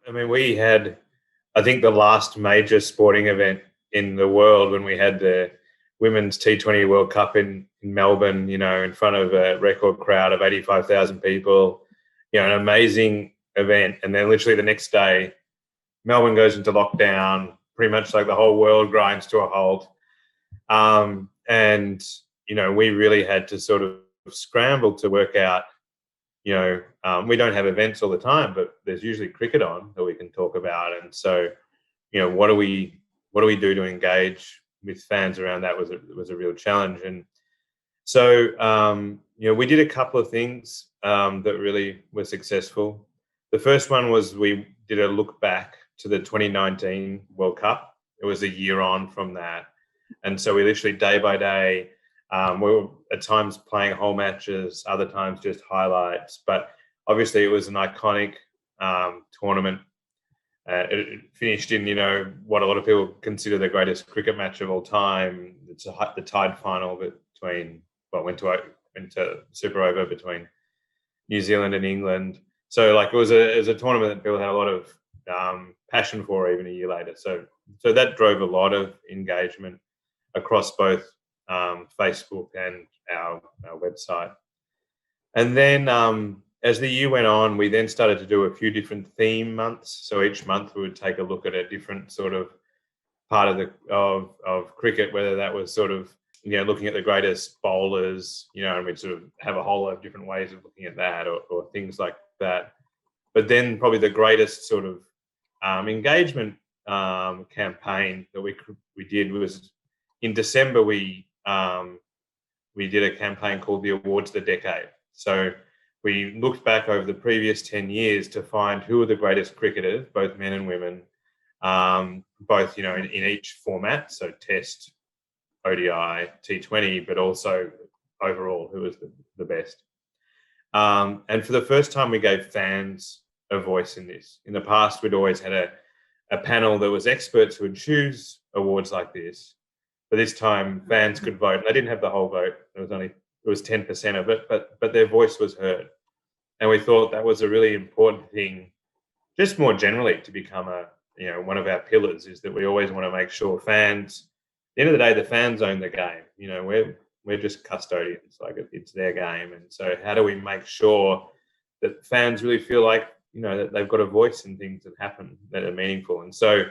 I mean, we had, I think, the last major sporting event in the world when we had the Women's T20 World Cup in Melbourne, in front of a record crowd of 85,000 people, an amazing event. And then literally the next day, Melbourne goes into lockdown, pretty much like the whole world grinds to a halt. And, we really had to sort of scramble to work out, we don't have events all the time, but there's usually cricket on that we can talk about. And so, what do we do to engage with fans around that was a real challenge. And so, we did a couple of things that really were successful. The first one was we did a look back to the 2019 World Cup. It was a year on from that. And so we literally day by day, we were at times playing whole matches, other times just highlights. But obviously it was an iconic tournament. It finished in, what a lot of people consider the greatest cricket match of all time. It's the tied final between, went to Super Over between New Zealand and England. So it was a tournament that people had a lot of passion for even a year later. So that drove a lot of engagement across both Facebook and our website. And then as the year went on, we then started to do a few different theme months. So each month we would take a look at a different sort of part of cricket, whether that was sort of, looking at the greatest bowlers, and we'd sort of have a whole lot of different ways of looking at that or things like that. But then probably the greatest sort of engagement campaign that we did was in December. We did a campaign called the Awards of the Decade. So we looked back over the previous 10 years to find who are the greatest cricketers, both men and women, both, in each format. So Test, ODI, T20, but also overall who was the best. And for the first time, we gave fans a voice in this. In the past, we'd always had a panel that was experts who would choose awards like this. But this time, fans could vote. They didn't have the whole vote. It was 10% of it, but their voice was heard. And we thought that was a really important thing, just more generally, to become one of our pillars, is that we always want to make sure fans, at the end of the day, the fans own the game. We're just custodians, like it's their game. And so how do we make sure that fans really feel like, that they've got a voice in things that happen that are meaningful? And so,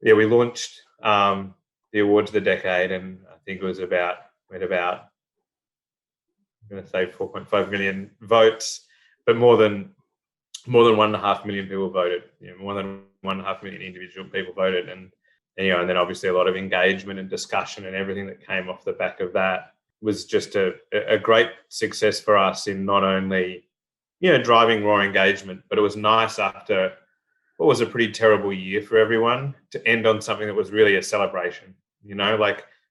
we launched the Awards of the Decade, and I think it was about, I'm going to say 4.5 million votes, but more than 1.5 million people voted. More than 1.5 million individual people voted, and then obviously a lot of engagement and discussion and everything that came off the back of that was just a great success for us in not only driving raw engagement, but it was nice after what was a pretty terrible year for everyone to end on something that was really a celebration.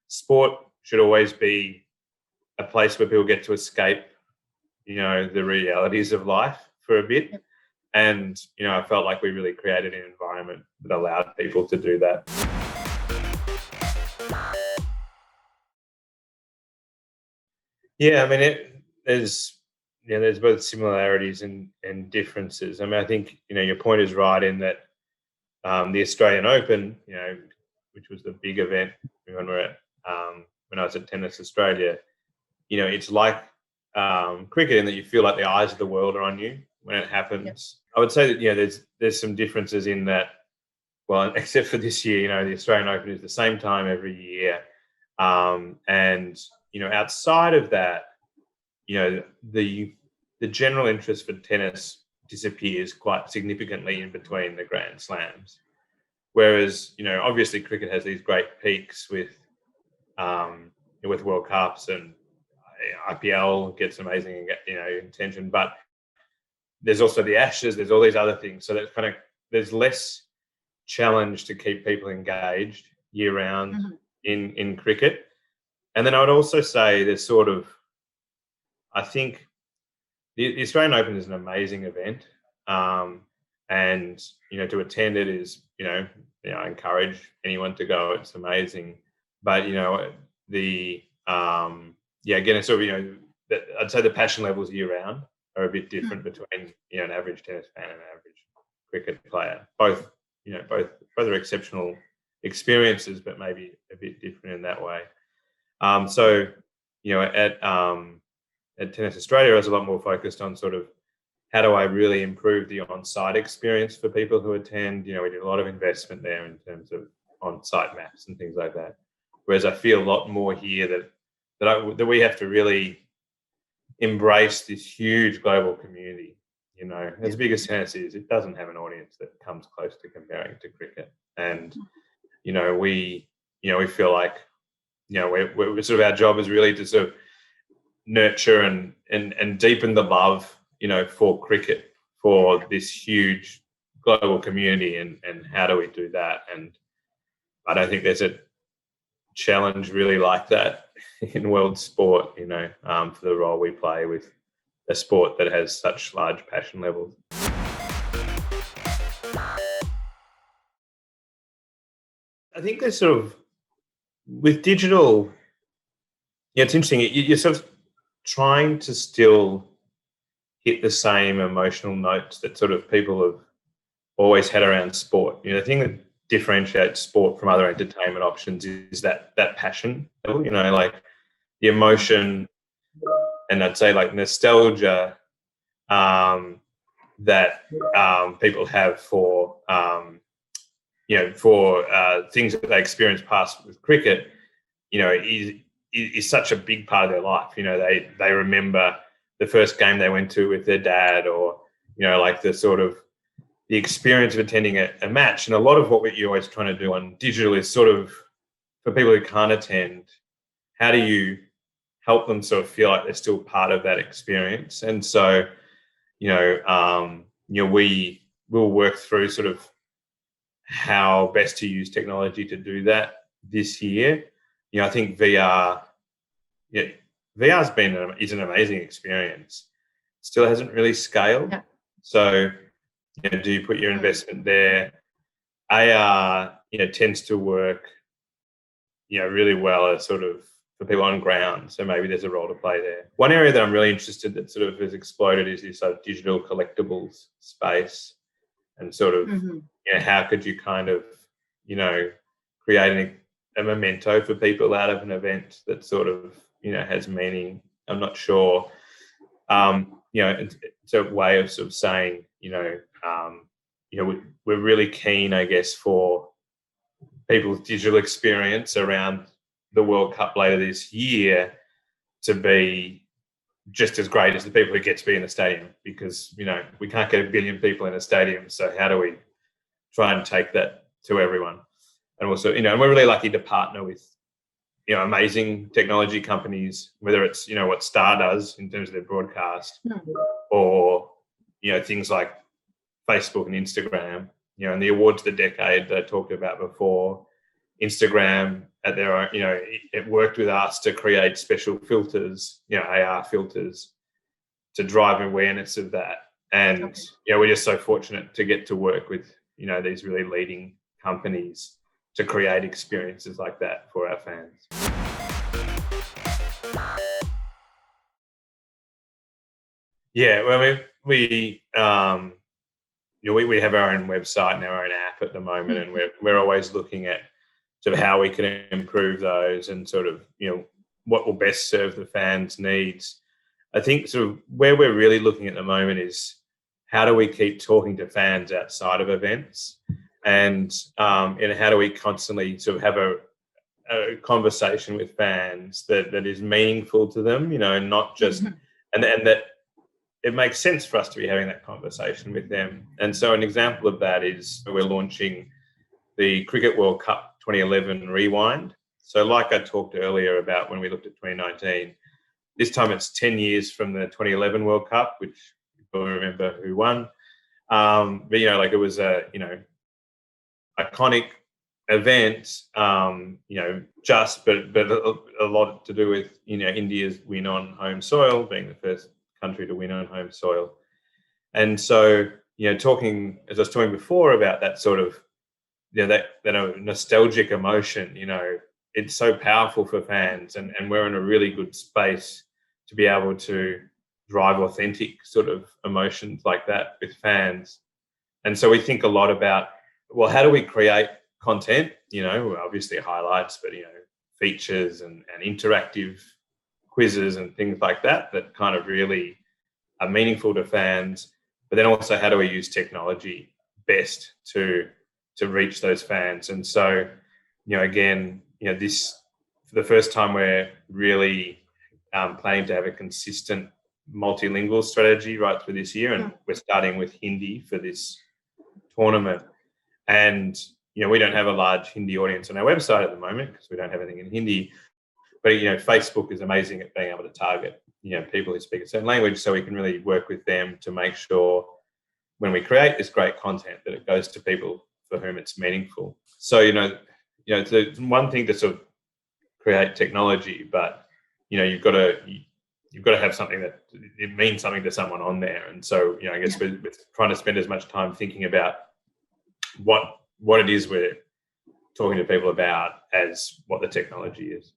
Sport should always be a place where people get to escape, the realities of life for a bit. And, I felt like we really created an environment that allowed people to do that. Yeah, I mean, there's both similarities and differences. I mean, I think, your point is right in that the Australian Open, which was the big event when I was at Tennis Australia, it's like cricket in that you feel like the eyes of the world are on you when it happens. Yep. I would say that, there's some differences in that, well, except for this year, the Australian Open is the same time every year. And, outside of that, the general interest for tennis disappears quite significantly in between the Grand Slams. Whereas, obviously cricket has these great peaks with World Cups, and IPL gets amazing, attention, but there's also the Ashes, there's all these other things. So there's less challenge to keep people engaged year round in cricket. And then I would also say there's sort of, I think the Australian Open is an amazing event. And, to attend it is, I encourage anyone to go. It's amazing. But, the again, it's sort of, I'd say the passion levels year round are a bit different between, an average tennis fan and an average cricket player. Both are exceptional experiences, but maybe a bit different in that way. So, at Tennis Australia, I was a lot more focused on sort of how do I really improve the on-site experience for people who attend. We did a lot of investment there in terms of on-site maps and things like that. Whereas I feel a lot more here that we have to really embrace this huge global community. As big as tennis is, it doesn't have an audience that comes close to comparing to cricket. And we feel like we're sort of, our job is really to sort of nurture and deepen the love for cricket, for this huge global community, and how do we do that? And I don't think there's a challenge really like that in world sport, for the role we play with a sport that has such large passion levels. I think there's sort of, with digital, it's interesting. You're sort of trying to still hit the same emotional notes that sort of people have always had around sport. The thing that differentiates sport from other entertainment options is that passion level, like the emotion, and I'd say like nostalgia that people have for things that they experienced past with cricket, is such a big part of their life. They remember the first game they went to with their dad, or like the sort of the experience of attending a match. And a lot of what you're always trying to do on digital is sort of, for people who can't attend, how do you help them sort of feel like they're still part of that experience? And so, we will work through sort of how best to use technology to do that this year. I think VR is an amazing experience. Still hasn't really scaled. Yeah. So, do you put your investment there? AR, tends to work, really well as sort of for people on ground. So maybe there's a role to play there. One area that I'm really interested that sort of has exploded is this sort of digital collectibles space, and sort of, how could you kind of, create a memento for people out of an event that sort of, has meaning. I'm not sure. It's a way of sort of saying, we're really keen, I guess, for people's digital experience around the World Cup later this year to be just as great as the people who get to be in the stadium, because, we can't get 1 billion people in a stadium. So how do we try and take that to everyone? And also, and we're really lucky to partner with, amazing technology companies, whether it's, what Star does in terms of their broadcast, or, things like Facebook and Instagram, and the awards of the decade that I talked about before. Instagram at their own, it worked with us to create special filters, AR filters, to drive awareness of that. And we're just so fortunate to get to work with, these really leading companies to create experiences like that for our fans. Yeah, well, we have our own website and our own app at the moment, and we're always looking at sort of how we can improve those, and sort of, what will best serve the fans' needs. I think sort of where we're really looking at the moment is how do we keep talking to fans outside of events, and how do we constantly sort of have a conversation with fans that is meaningful to them, not just, and that it makes sense for us to be having that conversation with them. And so an example of that is we're launching the Cricket World Cup 2011 Rewind. So like I talked earlier about when we looked at 2019, this time it's 10 years from the 2011 World Cup, which people remember who won. But, it was a, iconic event, but a lot to do with, India's win on home soil, being the first country to win on home soil. And so, talking, as I was talking before about that sort of, that nostalgic emotion, it's so powerful for fans, and we're in a really good space to be able to drive authentic sort of emotions like that with fans. And so we think a lot about, well, how do we create content? Obviously highlights, but features and interactive quizzes and things like that kind of really are meaningful to fans. But then also, how do we use technology best to reach those fans? And so, again, this, for the first time, we're really planning to have a consistent multilingual strategy right through this year, and we're starting with Hindi for this tournament. And we don't have a large Hindi audience on our website at the moment because we don't have anything in Hindi. But Facebook is amazing at being able to target people who speak a certain language, so we can really work with them to make sure when we create this great content that it goes to people for whom it's meaningful. So it's one thing to sort of create technology, but you've got to have something that it means something to someone on there. And so I guess we're trying to spend as much time thinking about what it is we're talking to people about as what the technology is.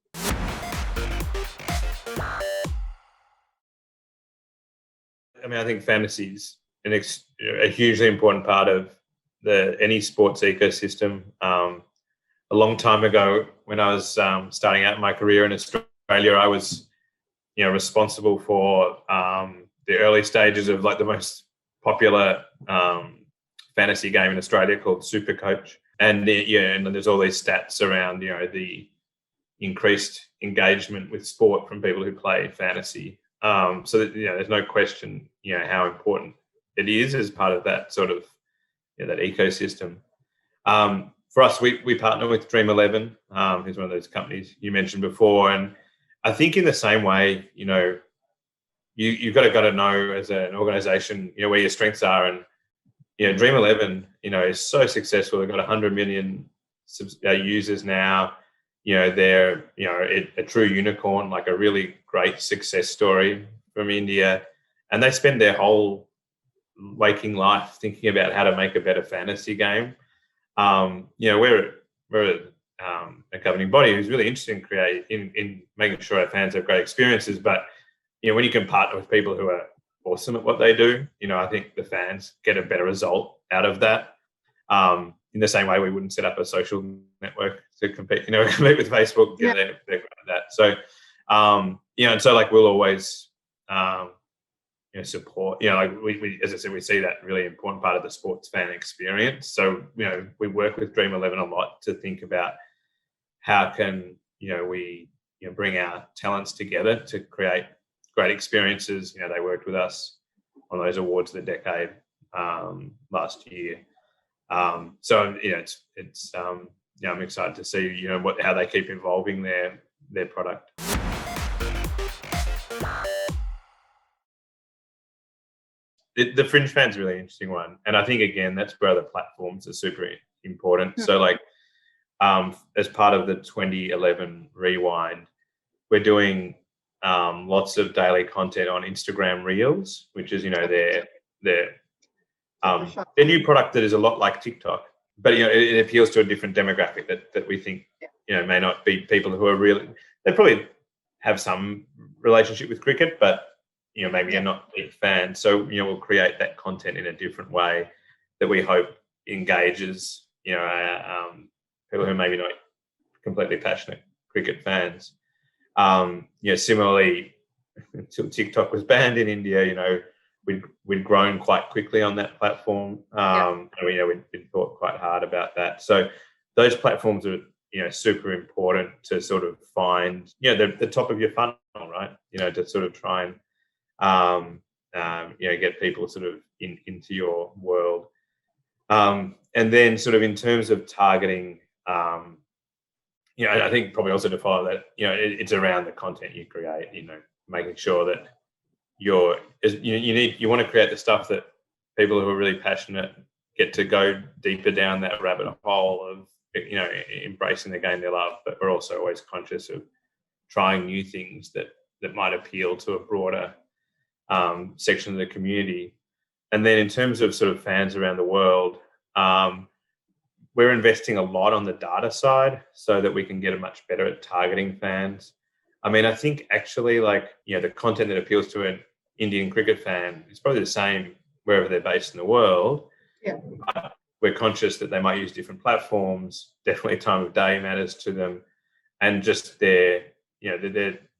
I mean, I think fantasy is a hugely important part of any sports ecosystem. A long time ago, when I was starting out my career in Australia, I was responsible for the early stages of like the most popular fantasy game in Australia called Supercoach. And and there's all these stats around the increased engagement with sport from people who play fantasy. So that, there's no question how important it is as part of that sort of that ecosystem. For us, we partner with Dream 11, who's one of those companies you mentioned before, and I think in the same way, you've got to know as an organisation where your strengths are. And Dream 11 is so successful. They've got 100 million users now. They're a true unicorn, like a really great success story from India, and they spend their whole waking life thinking about how to make a better fantasy game. We're a governing body who's really interested in making sure our fans have great experiences. But when you can partner with people who are awesome at what they do, I think the fans get a better result out of that. In the same way, we wouldn't set up a social network to compete with Facebook. They're great at that. So, and so like we'll always support. We as I said, we see that really important part of the sports fan experience. So we work with Dream 11 a lot to think about how can we bring our talents together to create great experiences. They worked with us on those awards of the decade last year. So it's I'm excited to see how they keep evolving their product. The fringe fan's a really interesting one, and I think again that's where the platforms are super important. So like as part of the 2011 Rewind, we're doing lots of daily content on Instagram Reels, which is their new product that is a lot like TikTok, but it appeals to a different demographic that we think may not be people who are really, they probably have some relationship with cricket, but maybe are not big fans. So we'll create that content in a different way that we hope engages people who are maybe not completely passionate cricket fans. Similarly, until TikTok was banned in India, we'd grown quite quickly on that platform. And we'd thought quite hard about that. So those platforms are super important to sort of find the top of your funnel, right? To sort of try and get people sort of into your world. And then sort of in terms of targeting, I think probably also to follow that, it's around the content you create, making sure that you want to create the stuff that people who are really passionate get to go deeper down that rabbit hole of, embracing the game they love. But we're also always conscious of trying new things that might appeal to a broader section of the community. And then in terms of sort of fans around the world, we're investing a lot on the data side so that we can get much better at targeting fans. I mean, I think actually, like, the content that appeals to an Indian cricket fan is probably the same wherever they're based in the world. Yeah. But we're conscious that they might use different platforms. Definitely time of day matters to them, and just their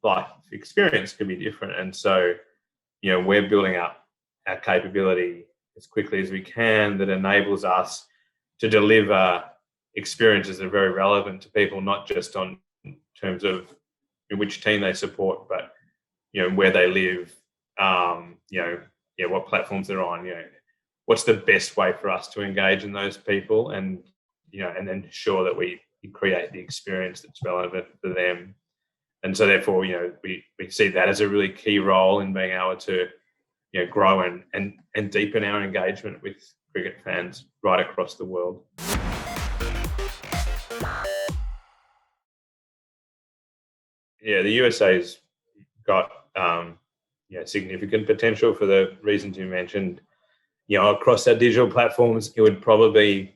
life experience could be different. And so, we're building up our capability as quickly as we can that enables us to deliver experiences that are very relevant to people, not just on terms of which team they support, but where they live, what platforms they're on, what's the best way for us to engage in those people, and and then ensure that we create the experience that's relevant for them. And so therefore, we see that as a really key role in being able to grow and deepen our engagement with cricket fans right across the world. Yeah, the USA's got significant potential for the reasons you mentioned. Across our digital platforms, it would probably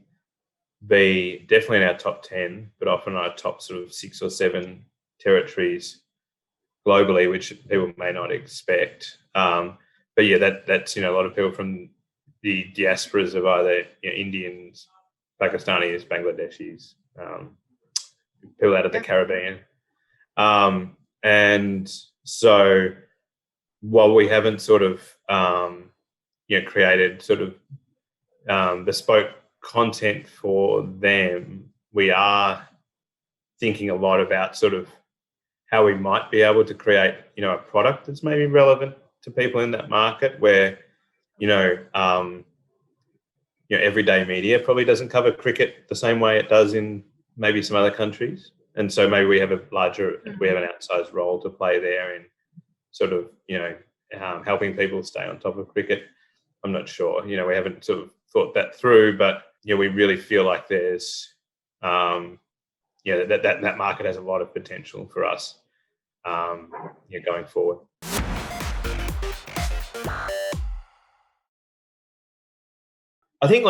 be definitely in our top 10, but often our top sort of 6 or 7 territories globally, which people may not expect. But yeah, that's a lot of people from the diasporas of either Indians, Pakistanis, Bangladeshis, people out of the Caribbean. And so while we haven't sort of created sort of bespoke content for them, we are thinking a lot about sort of how we might be able to create a product that's maybe relevant to people in that market, where everyday media probably doesn't cover cricket the same way it does in maybe some other countries. And so maybe we have an outsized role to play there in sort of, helping people stay on top of cricket. I'm not sure, we haven't sort of thought that through, but we really feel like there's, that market has a lot of potential for us, going forward. I think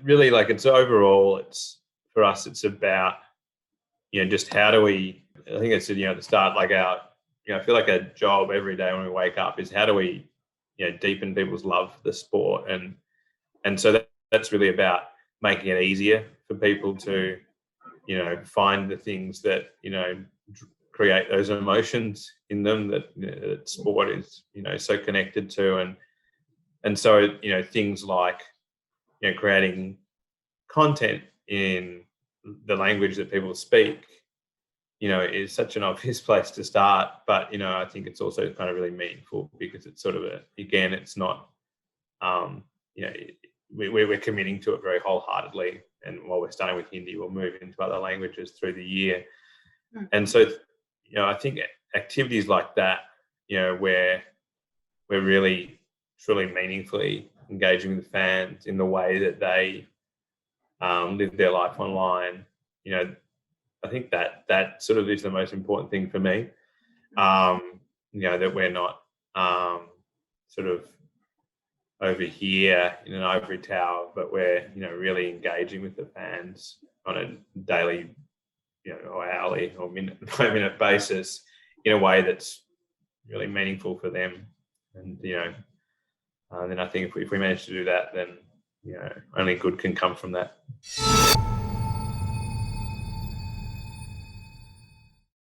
really it's overall, it's for us, it's about, just how do we, I think it's, at the start, like our, I feel like a job every day when we wake up is how do we, deepen people's love for the sport. And so that's really about making it easier for people to, find the things that, create those emotions in them that sport is, so connected to. And so, things like, creating content in the language that people speak, is such an obvious place to start. But, I think it's also kind of really meaningful because it's sort of it's not, we're committing to it very wholeheartedly. And while we're starting with Hindi, we'll move into other languages through the year. Mm-hmm. And so, I think activities like that, where we're really truly meaningfully engaging with fans in the way that they live their life online, I think that sort of is the most important thing for me. That we're not sort of over here in an ivory tower, but we're really engaging with the fans on a daily, or hourly or minute by minute basis in a way that's really meaningful for them. And then I think if we manage to do that, then only good can come from that.